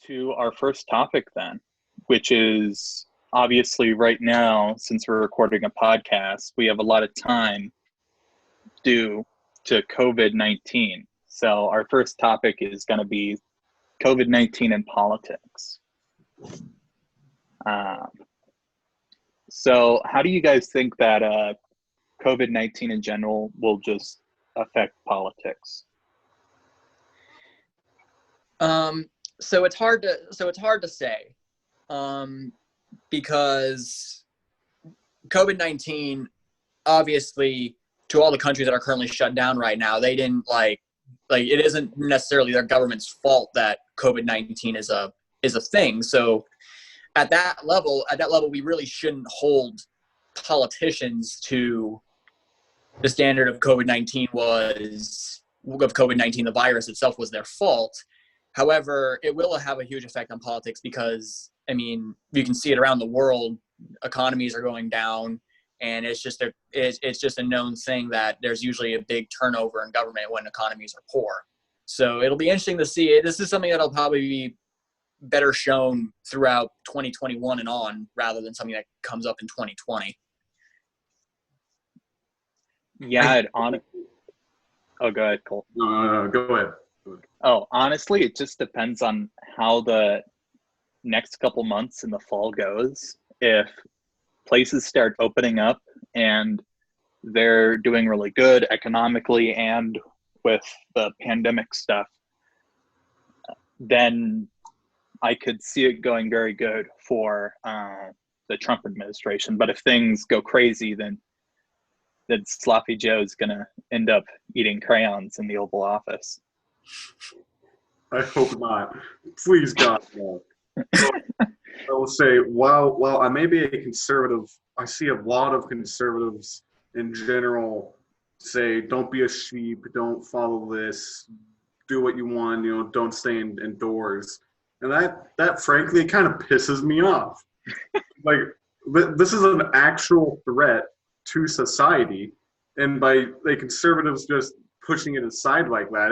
to our first topic then, which is obviously right now, since we're recording a podcast, we have a lot of time due to COVID-19. So our first topic is going to be COVID-19 and politics. So how do you guys think that COVID-19 in general will just affect politics? So it's hard to say, because COVID-19, obviously, to all the countries that are currently shut down right now, they didn't like it isn't necessarily their government's fault that COVID-19 is a thing. So at that level, we really shouldn't hold politicians to the standard of COVID-19, the virus itself was their fault. However, it will have a huge effect on politics because, I mean, you can see it around the world. Economies are going down, and it's just a known thing that there's usually a big turnover in government when economies are poor. So it'll be interesting to see it. This is something that'll probably be better shown throughout 2021 and on, rather than something that comes up in 2020. Yeah, oh, go ahead, Cole. No, go ahead. Oh, honestly, it just depends on how the next couple months in the fall goes. If places start opening up and they're doing really good economically and with the pandemic stuff, then I could see it going very good for the Trump administration. But if things go crazy, then Sloppy Joe's going to end up eating crayons in the Oval Office. I hope not. Please, God, no. So, I will say, while I may be a conservative, I see a lot of conservatives in general say, don't be a sheep, don't follow this, do what you want, don't stay indoors. And that frankly kind of pisses me off. Like, this is an actual threat to society, and by the conservatives just pushing it aside like that,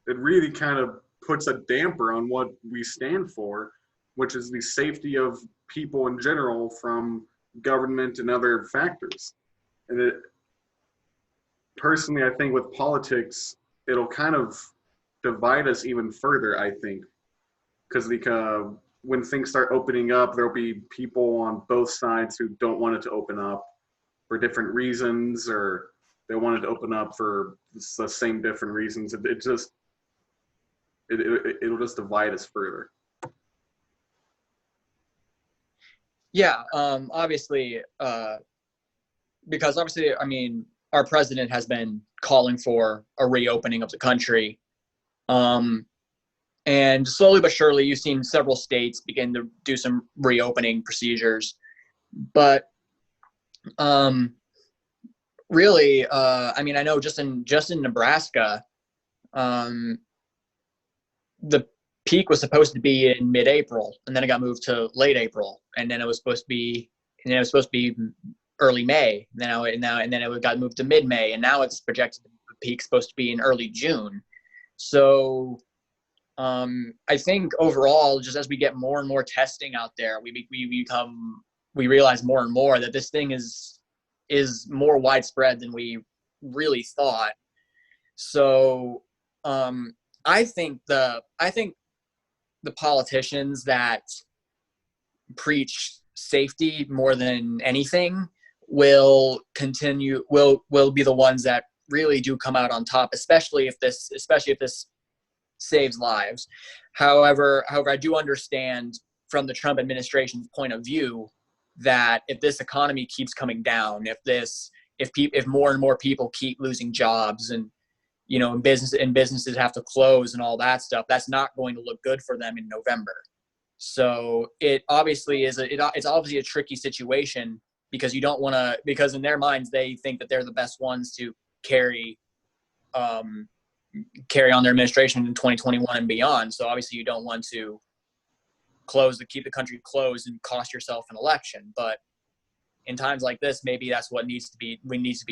it really kind of puts a damper on what we stand for, which is the safety of people in general from government and other factors. And personally, I think with politics, it'll kind of divide us even further, I think, because when things start opening up, there'll be people on both sides who don't want it to open up for different reasons, or they wanted to open up for the same different reasons. It'll just divide us further. Yeah, obviously, because obviously, I mean, our president has been calling for a reopening of the country. And slowly but surely, you've seen several states begin to do some reopening procedures. But really, I mean, I know just in Nebraska, the peak was supposed to be in mid-April, and then it got moved to late April, and then it was supposed to be early May. And then it got moved to mid-May, and now it's projected the peak's supposed to be in early June. So I think overall, just as we get more and more testing out there, we realize more and more that this thing is more widespread than we really thought. So I think the politicians that preach safety more than anything will be the ones that really do come out on top, especially if this saves lives. However, I do understand from the Trump administration's point of view that if this economy keeps coming down, if more and more people keep losing jobs, and businesses have to close and all that stuff, that's not going to look good for them in November. So it obviously it's obviously a tricky situation, because because in their minds they think that they're the best ones to carry on their administration in 2021 and beyond. So obviously you don't want to keep the country closed and cost yourself an election. But in times like this, maybe that's what needs to be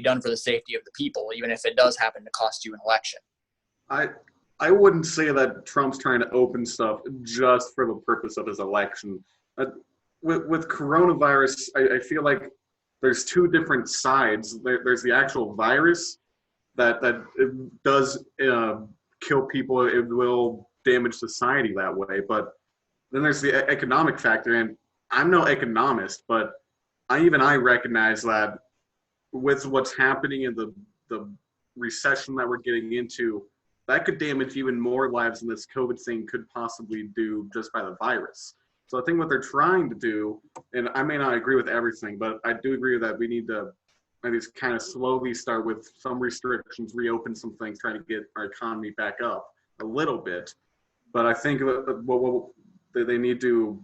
done for the safety of the people, even if it does happen to cost you an election. I wouldn't say that Trump's trying to open stuff just for the purpose of his election. With coronavirus, I feel like there's two different sides. There's the actual virus that it does kill people. It will damage society that way. But then there's the economic factor. And I'm no economist, but I recognize that with what's happening in the recession that we're getting into, that could damage even more lives than this COVID thing could possibly do just by the virus. So I think what they're trying to do, and I may not agree with everything, but I do agree that we need to maybe kind of slowly start with some restrictions, reopen some things, trying to get our economy back up a little bit. But I think what they need to,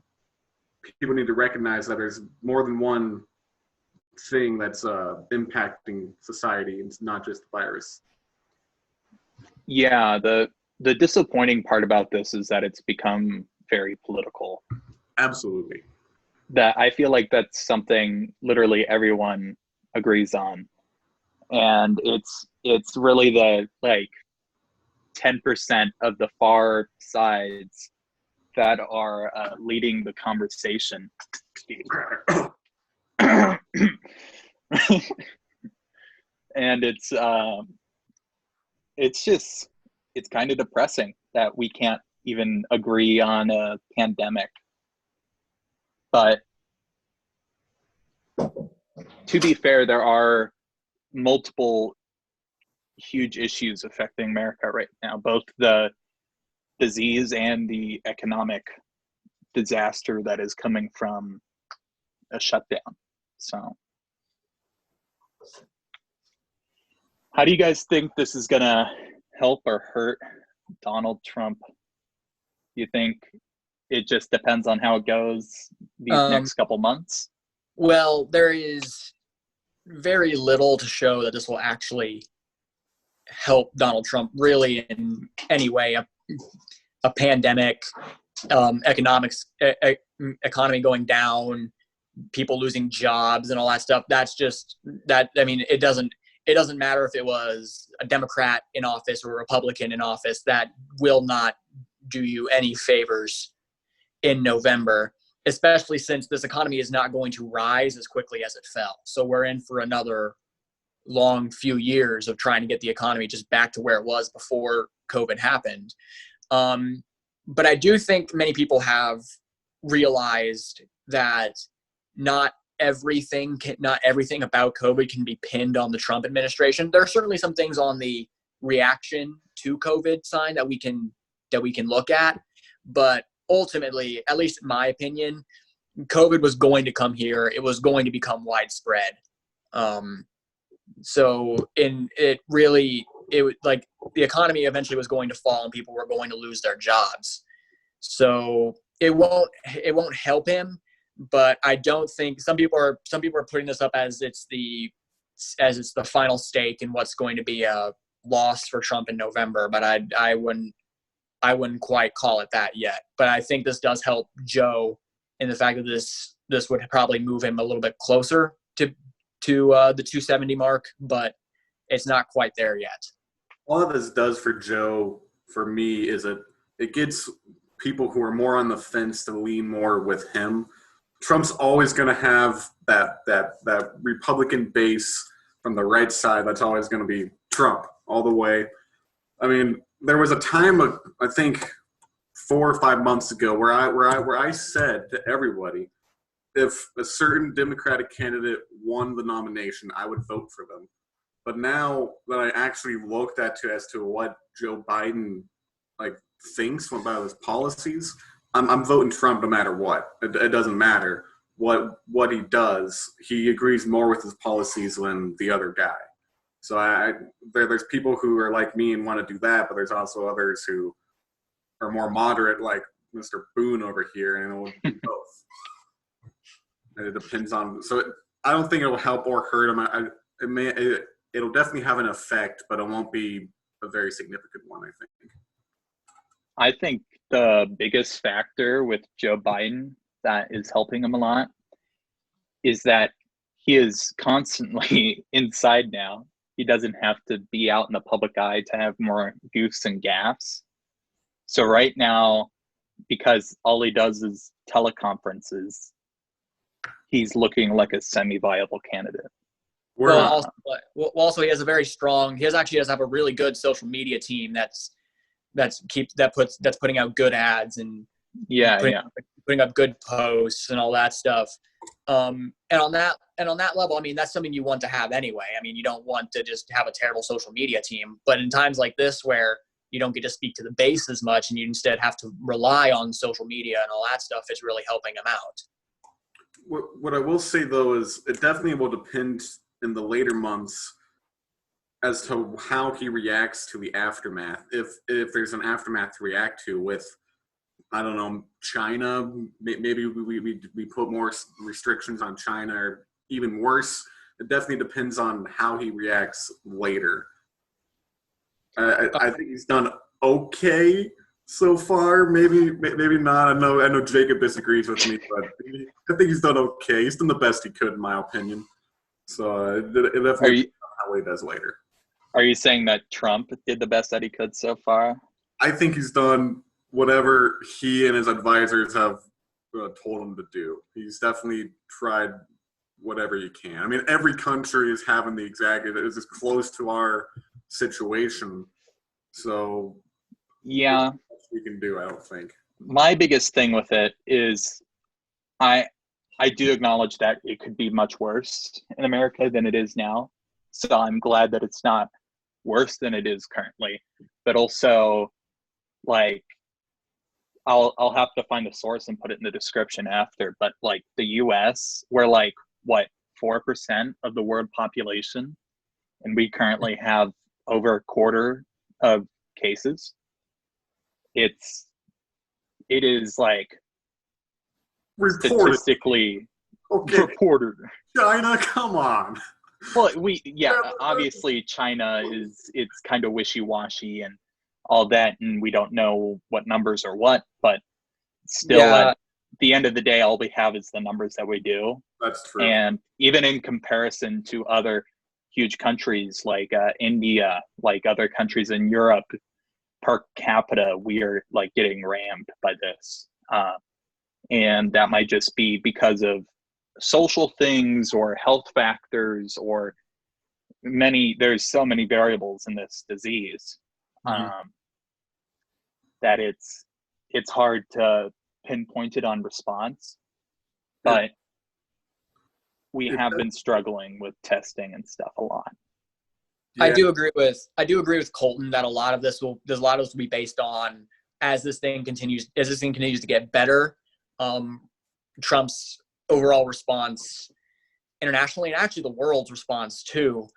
people need to recognize that there's more than one thing that's impacting society. It's not just the virus. Yeah, the disappointing part about this is that it's become very political. Absolutely. That I feel like that's something literally everyone agrees on. And it's really the 10% of the far sides that are leading the conversation. And it's kind of depressing that we can't even agree on a pandemic. But to be fair, there are multiple huge issues affecting America right now, both the disease and the economic disaster that is coming from a shutdown. So how do you guys think this is gonna help or hurt Donald Trump? You think it just depends on how it goes these next couple months? Well, there is very little to show that this will actually help Donald Trump really in any way. A pandemic, economy going down, people losing jobs and all that stuff. That's just that. I mean, it doesn't matter if it was a Democrat in office or a Republican in office. That will not do you any favors in November, especially since this economy is not going to rise as quickly as it fell. So we're in for another long few years of trying to get the economy just back to where it was before COVID happened. But I do think many people have realized that not everything about COVID can be pinned on the Trump administration. There are certainly some things on the reaction to COVID side that we can look at, but ultimately, at least in my opinion, COVID was going to come here. It was going to become widespread. The economy eventually was going to fall and people were going to lose their jobs. So it won't help him, but I don't think some people are putting this up as it's the final stake in what's going to be a loss for Trump in November, but I wouldn't quite call it that yet. But I think this does help Joe in the fact that this would probably move him a little bit closer to the 270 mark, but it's not quite there yet. All of this does for Joe, for me, is it gets people who are more on the fence to lean more with him. Trump's always going to have that Republican base from the right side. That's always going to be Trump all the way. I mean, there was a time, I think 4 or 5 months ago, where I said to everybody, if a certain Democratic candidate won the nomination, I would vote for them. But now that I actually looked as to what Joe Biden thinks about his policies, I'm voting Trump no matter what. It doesn't matter what he does. He agrees more with his policies than the other guy. So there's people who are like me and want to do that, but there's also others who are more moderate, like Mr. Boon over here, and it will do both. And it depends on. So I don't think it will help or hurt him. It'll definitely have an effect, but it won't be a very significant one, I think. I think the biggest factor with Joe Biden that is helping him a lot is that he is constantly inside now. He doesn't have to be out in the public eye to have more goofs and gaffes. So right now, because all he does is teleconferences, he's looking like a semi-viable candidate. Well, also he has a very strong. He actually does have a really good social media team that's putting out good ads and putting up good posts and all that stuff. And on that level, I mean, that's something you want to have anyway. I mean, you don't want to just have a terrible social media team, but in times like this where you don't get to speak to the base as much and you instead have to rely on social media and all that stuff, is really helping him out. What I will say though is it definitely will depend in the later months as to how he reacts to the aftermath. If there's an aftermath to react to with, I don't know, China, maybe we put more restrictions on China, or even worse, it definitely depends on how he reacts later. I think he's done okay so far. Maybe not. I know Jacob disagrees with me, but I think he's done okay. He's done the best he could, in my opinion. So it definitely depends on how he does later. Are you saying that Trump did the best that he could so far? I think he's done whatever he and his advisors have told him to do. He's definitely tried whatever he can. I mean, every country is having the exact, it is as close to our situation. So, yeah, we can do, I don't think. My biggest thing with it is I do acknowledge that it could be much worse in America than it is now. So I'm glad that it's not worse than it is currently. But also, like, I'll have to find the source and put it in the description after. But like the US, we're like, what, 4% of the world population? And we currently have over a quarter of cases. It is like reported. Statistically reported. China, come on. Well, obviously China it's kind of wishy-washy and all that, and we don't know what numbers are what, but still at the end of the day, all we have is the numbers that we do. That's true. And even in comparison to other huge countries like India, like other countries in Europe, per capita, we are like getting rammed by this. And that might just be because of social things or health factors or there's so many variables in this disease that it's hard to pinpoint it on response. But we have been struggling with testing and stuff a lot. Yeah. I do agree with Colton that a lot of this will be based on as this thing continues to get better, Trump's overall response internationally and actually the world's response too,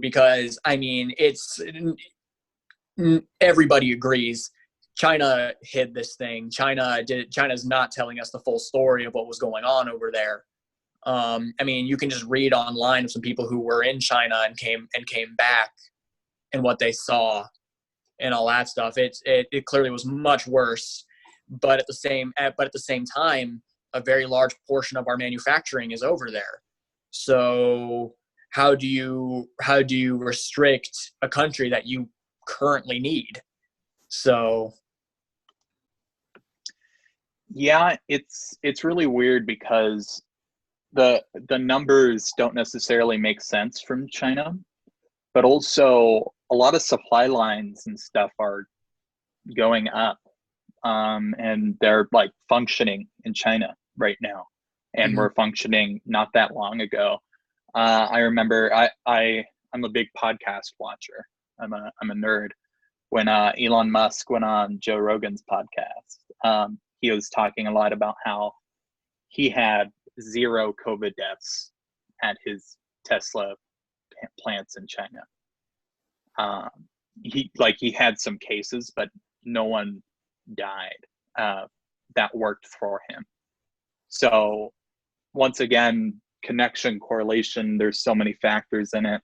because I mean, everybody agrees China hid this thing. China's not telling us the full story of what was going on over there. I mean, you can just read online of some people who were in China and came back and what they saw and all that stuff. It clearly was much worse, but at the same time, a very large portion of our manufacturing is over there. So how do you restrict a country that you currently need? So yeah, it's really weird because the numbers don't necessarily make sense from China, but also a lot of supply lines and stuff are going up, and they're like functioning in China right now, and were functioning not that long ago. I remember I'm a big podcast watcher. I'm a nerd. When Elon Musk went on Joe Rogan's podcast, he was talking a lot about how he had 0 COVID deaths at his Tesla plants in China. He had some cases, but no one died that worked for him. So once again, connection, correlation, there's so many factors in it,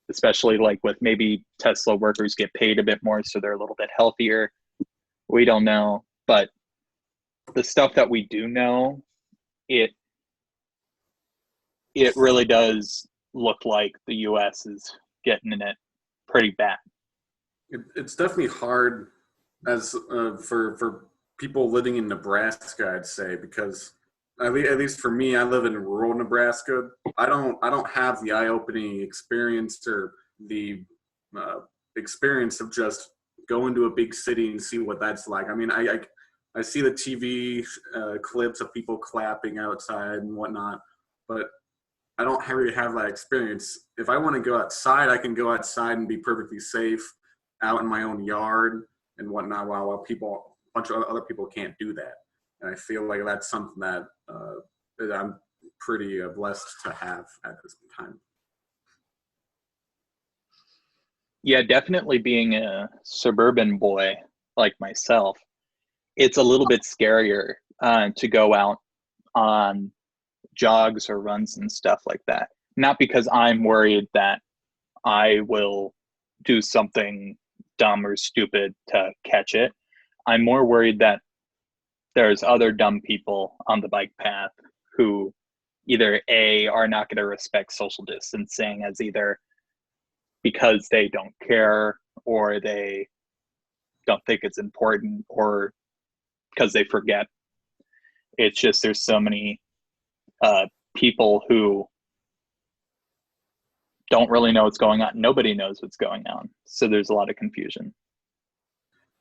especially like with maybe Tesla workers get paid a bit more, so they're a little bit healthier. We don't know, but the stuff that we do know, it really does look like the US is getting in it pretty bad. It's definitely hard as for people living in Nebraska, I'd say, because at least for me, I live in rural Nebraska. I don't have the eye-opening experience or the experience of just going to a big city and see what that's like. I mean, I see the TV clips of people clapping outside and whatnot, but I don't really have that experience. If I want to go outside, I can go outside and be perfectly safe out in my own yard and whatnot, while a bunch of other people can't do that. And I feel like that's something that I'm pretty blessed to have at this time. Yeah, definitely being a suburban boy like myself, it's a little bit scarier to go out on jogs or runs and stuff like that. Not because I'm worried that I will do something dumb or stupid to catch it. I'm more worried that there's other dumb people on the bike path who either A, are not going to respect social distancing as either because they don't care or they don't think it's important or because they forget. It's just there's so many people who don't really know what's going on. Nobody knows what's going on. So there's a lot of confusion.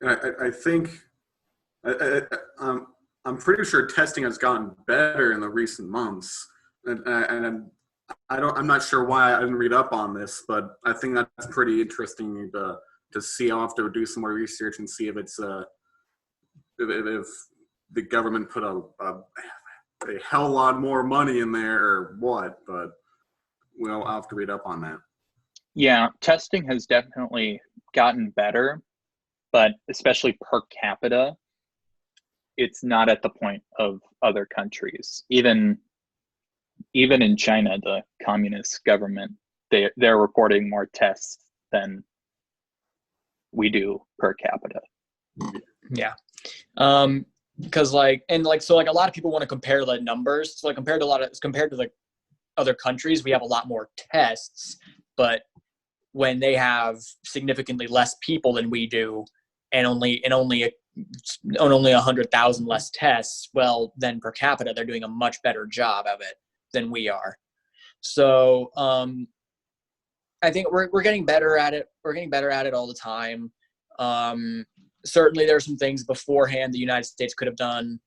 I think I'm pretty sure testing has gotten better in the recent months, and I'm not sure why I didn't read up on this, but I think that's pretty interesting to see. I'll have to do some more research and see if it's if the government put a hell lot more money in there or what, but I'll have to read up on that. Yeah, testing has definitely gotten better, but especially per capita, it's not at the point of other countries. Even in China, the communist government, they're reporting more tests than we do per capita. Yeah. Because so a lot of people want to compare the numbers. So compared to the other countries, we have a lot more tests, but when they have significantly less people than we do, and only 100,000 less tests, well, then per capita they're doing a much better job of it than we are. So I think we're getting better at it. We're getting better at it all the time. Certainly, there are some things beforehand the United States could have done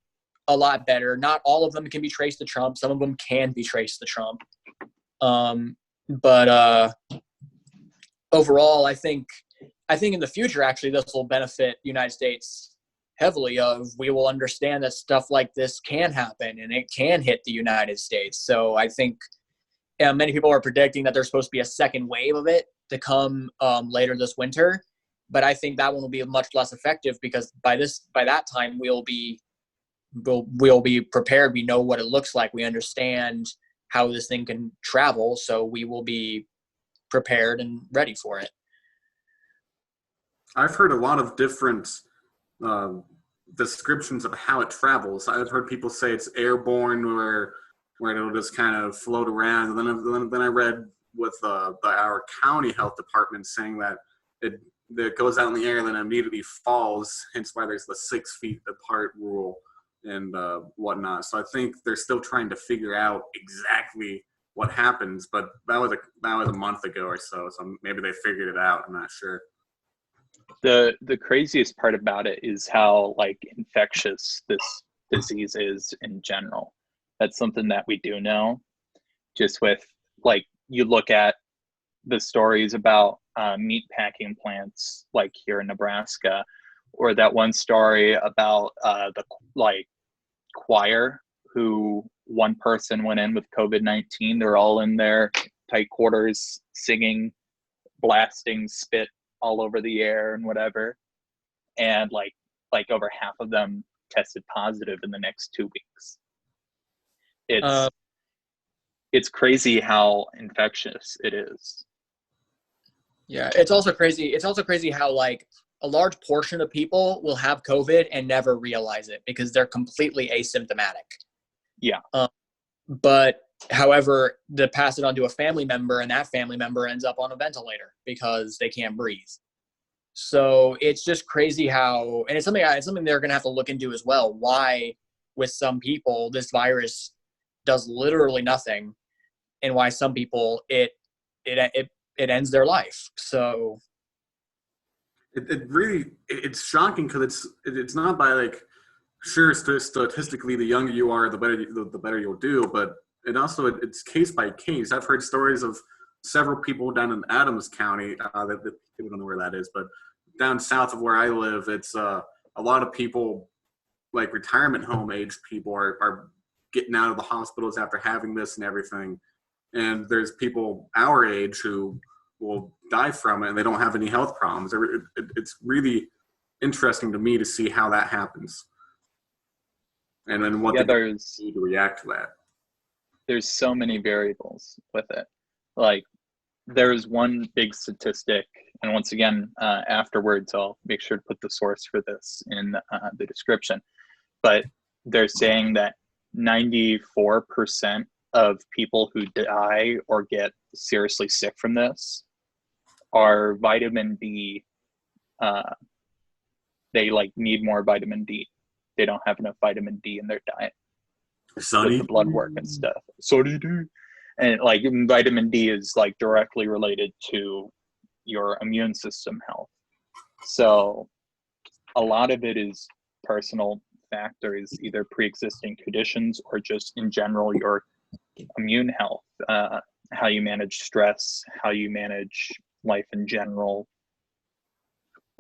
a lot better. Not all of them can be traced to Trump. Some of them can be traced to Trump. But overall, I think in the future, actually, this will benefit the United States heavily. We will understand that stuff like this can happen and it can hit the United States. So I think many people are predicting that there's supposed to be a second wave of it to come later this winter. But I think that one will be much less effective because by that time we'll be prepared. We know what it looks like. We understand how this thing can travel, so we will be prepared and ready for it. I've heard a lot of different descriptions of how it travels. I've heard people say it's airborne, where it'll just kind of float around. And then I read with our county health department saying that it goes out in the air and then immediately falls. Hence why there's the 6 feet apart rule and whatnot. So I think they're still trying to figure out exactly what happens. But that was a month ago or so. So maybe they figured it out. I'm not sure. The craziest part about it is how infectious this disease is in general. That's something that we do know. Just with you look at the stories about meat packing plants here in Nebraska, or that one story about the choir who one person went in with COVID-19. They're all in their tight quarters singing, blasting spit all over the air and whatever, and over half of them tested positive in the next 2 weeks. It's crazy how infectious it is. Yeah, it's also crazy. It's also crazy how a large portion of people will have COVID and never realize it because they're completely asymptomatic. Yeah. But however, they pass it on to a family member, and that family member ends up on a ventilator because they can't breathe. So it's just crazy how, and it's something they're going to have to look into as well. Why, with some people, this virus does literally nothing, and why some people it ends their life. So it's shocking because it's not by like, sure, statistically the younger you are, the better you'll do, but it's case by case. I've heard stories of several people down in Adams County, that people don't know where that is, but down south of where I live, it's a lot of people, like retirement home age people, are getting out of the hospitals after having this and everything. And there's people our age who will die from it and they don't have any health problems. It's really interesting to me to see how that happens. And then what they need to react to that. There's so many variables with it. Like, there's one big statistic, and once again, afterwards, I'll make sure to put the source for this in the description. But they're saying that 94% of people who die or get seriously sick from this are vitamin D. They like need more vitamin D. They don't have enough vitamin D in their diet. With the blood work and stuff. Sunny D. And like vitamin D is like directly related to your immune system health. So a lot of it is personal factors, either pre-existing conditions or just in general your immune health, how you manage stress, how you manage life in general,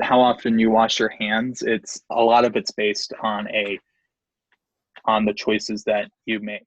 how often you wash your hands. It's a lot of it's based on the choices that you make.